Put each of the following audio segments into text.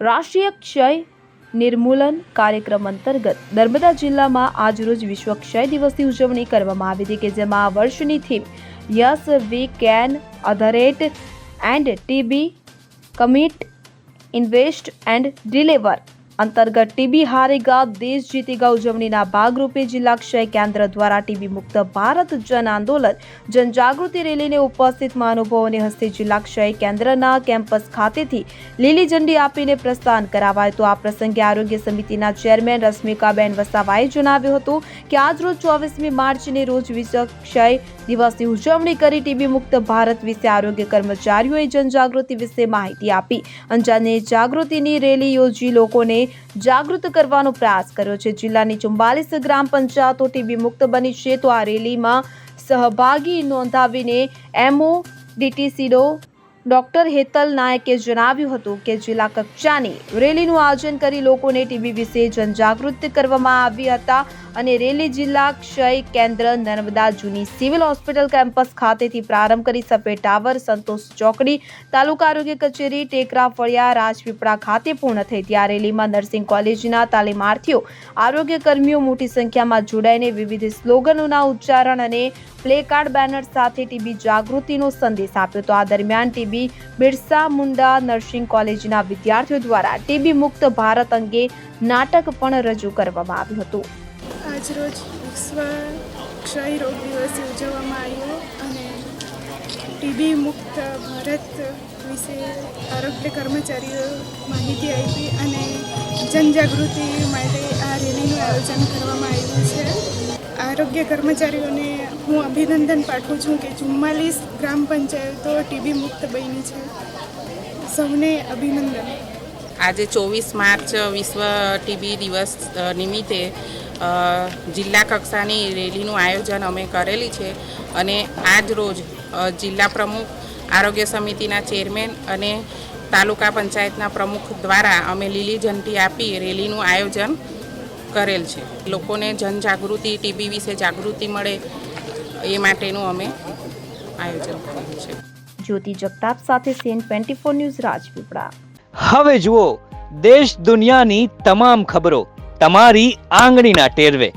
રાષ્ટ્રીય ક્ષય નિર્મૂલન કાર્યક્રમ અંતર્ગત નર્મદા જિલ્લામાં આજરોજ વિશ્વ ક્ષય દિવસની ઉજવણી કરવામાં આવી હતી કે જેમાં આ વર્ષની થીમ યસ વી કેન અધરેટ and TB commit invest and deliver અંતર્ગત ટીબી હારેગા દેશ જીતેગા ઉજવણીના ભાગરૂપે જિલ્લા ક્ષય કેન્દ્ર દ્વારા ટીબી મુક્ત ભારત જન આંદોલન જનજાગૃતિ રેલીને ઉપસ્થિત મહાનુભાવોને હસ્તે જિલ્લા ક્ષય કેન્દ્રના કેમ્પસ ખાતેથી લીલી ઝંડી આપીને પ્રસ્થાન કરાવાયું હતું। આ પ્રસંગે આરોગ્ય સમિતિના ચેરમેન રશ્મિકાબેન વસાવાએ જણાવ્યું હતું કે આજરોજ 24મી માર્ચને રોજ વિશ્વ ક્ષય દિવસની ઉજવણી કરી ટીબી મુક્ત ભારત વિશે આરોગ્ય કર્મચારીઓએ જનજાગૃતિ વિશે માહિતી આપી અને જાગૃતિની રેલી યોજી લોકોને જાગૃત કરવાનો પ્રયાસ કર્યો છે। જિલ્લાની 44 ગ્રામ પંચાયતો ટીબી મુક્ત બની છે તો આ રેલીમાં સહભાગી નોંધાવીને MODTCનો ડોક્ટર હેતલ નાયકે જણાવ્યું હતું કે જિલ્લા કક્ષાની રેલીનું આયોજન કરી લોકોને ટીબી વિશે જનજાગૃત કરવામાં આવ્યા હતા અને રેલી જિલ્લા ક્ષય કેન્દ્ર નર્મદા જૂની સિવિલ હોસ્પિટલ કેમ્પસ ખાતેથી પ્રારંભ કરી સફેદ ટાવર સંતોષ ચોકડી તાલુકા આરોગ્ય કચેરી ટેકરા ફળિયા રાજપીપળા ખાતે પૂર્ણ થઈ હતી। આ રેલીમાં નર્સિંગ કોલેજના તાલીમાર્થીઓ આરોગ્ય કર્મીઓ મોટી સંખ્યામાં જોડાઈને વિવિધ સ્લોગનોના ઉચ્ચારણ અને પ્લેકાર્ડ બેનર સાથે ટીબી જાગૃતિનો સંદેશ આપ્યો હતો। આ દરમિયાન ટીબી બિરસા મુંડા નર્સિંગ કોલેજના વિદ્યાર્થીઓ દ્વારા ટીબી મુક્ત ભારત અંગે નાટક પણ રજૂ કરવામાં આવ્યું હતું। આજરોજ વિશ્વ ક્ષય રોગ દિવસ ઉજવવામાં આવ્યો અને ટીબી મુક્ત ભારત વિશે આરોગ્ય કર્મચારીઓ માહિતી આપી અને જનજાગૃતિ માટે આ રેલીનું આયોજન કરવામાં આવ્યું છે। આરોગ્ય કર્મચારીઓને હું અભિનંદન પાઠવું છું કે 44 ગ્રામ પંચાયતો ટીબી મુક્ત બની છે। સૌને અભિનંદન। આજે 24 માર્ચ વિશ્વ ટીબી દિવસ નિમિત્તે જિલ્લા કક્ષાની રેલીનું આયોજન અમે કરેલી છે અને આજ રોજ જિલ્લા પ્રમુખ આરોગ્ય સમિતિના ચેરમેન અને તાલુકા પંચાયતના પ્રમુખ દ્વારા અમે લીલી ઝંડી આપી રેલીનું આયોજન કરેલ છે। લોકોને જનજાગૃતિ ટીબી વિશે જાગૃતિ મળે એ માટેનું અમે આયોજન કરેલું છે। જ્યોતિ જગતાપ સાથે CN24 ન્યૂઝ રાજપીપળા। હવે જુઓ દેશ દુનિયાની તમામ ખબરો તમારી આંગળીના ટેરવે।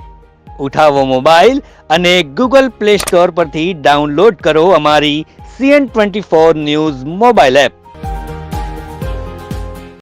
ઉઠાવો મોબાઈલ અને Google Play Store પરથી ડાઉનલોડ કરો અમારી CN24 ન્યૂઝ મોબાઈલ એપ।